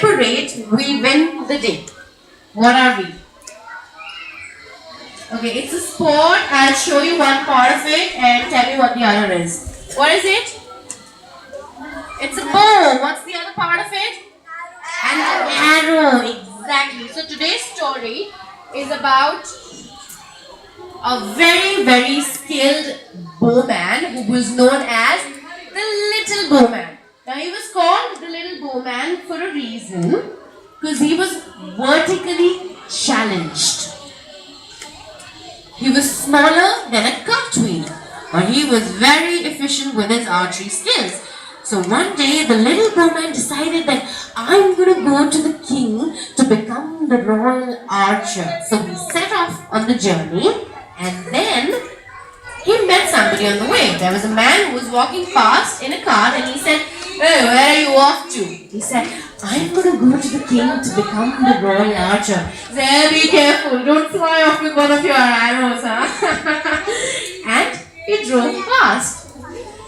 separate, we win the day. What are we? Okay, it's a sport. I'll show you one part of it and tell me what the other is. What is it? It's a bow. What's the other part of it? An arrow. Exactly. So today's story is about a very, very skilled bowman who was known as the Little Bowman. Now he was called the Little Bowman for a reason, because he was vertically challenged. He was smaller than a cartwheel, but he was very efficient with his archery skills. So one day the Little Bowman decided that I'm going to go to the king to become the royal archer. So he set off on the journey, and then he met somebody on the way. There was a man who was walking past in a cart, and he said, "Hey, where are you off to?" He said, "I'm going to go to the king to become the royal archer." He said, "Hey, be careful, don't fly off with one of your arrows, huh?" And he drove past.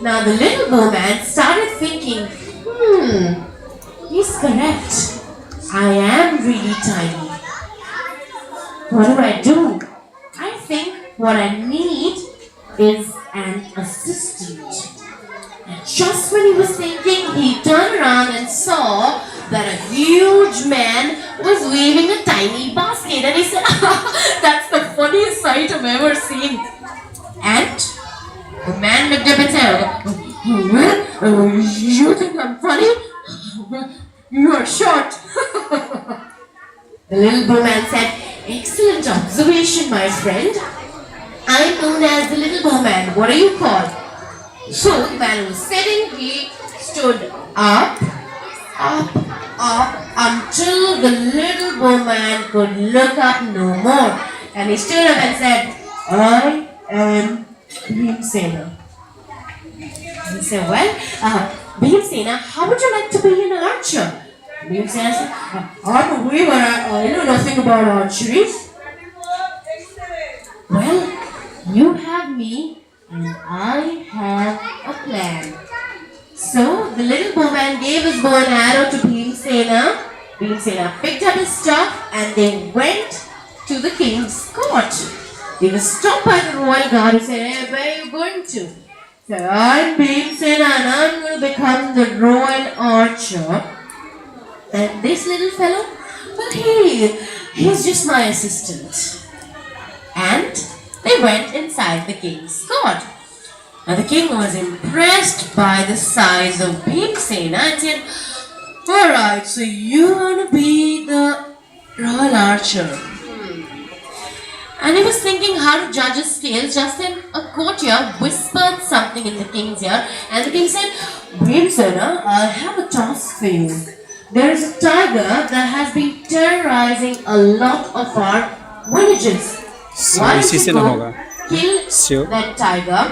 Now the Little Bowman started thinking, he's correct. I am really tiny. What do? I think what I need is an assistant. And just when he was thinking, he turned around and saw that a huge man was waving a tiny basket. And he said, "That's the funniest sight I've ever seen." And the man looked up and said, "You think I'm funny? You are short." The Little Bowman said, "Excellent observation, my friend. I'm known as the Little Bowman. What are you called?" So the man was sitting, he stood up, until the Little Bowman could look up no more. And he stood up and said, "I am Bhimsena." He said, "Well, Bhimsena, how would you like to be an archer?" Bhimsena said, "I'm a weaver, I know nothing about archery." "Well, you have me, and I have a plan." So the Little Bowman gave his bow and arrow to Bhimsena. Bhimsena picked up his stuff and they went to the king's court. They were stopped by the royal guard who said, "Hey, where are you going to?" So, "I'm Bhimsena and I'm going to become the royal archer." And this little fellow, well, he's just my assistant. And they went inside the king's court. Now the king was impressed by the size of Bhimsena and said, "Alright, so you want to be the royal archer." And he was thinking how to judge his skills. Just then a courtier whispered something in the king's ear, and the king said, "Bhimsena, I have a task for you. There is a tiger that has been terrorizing a lot of our villages. Why don't you go kill that tiger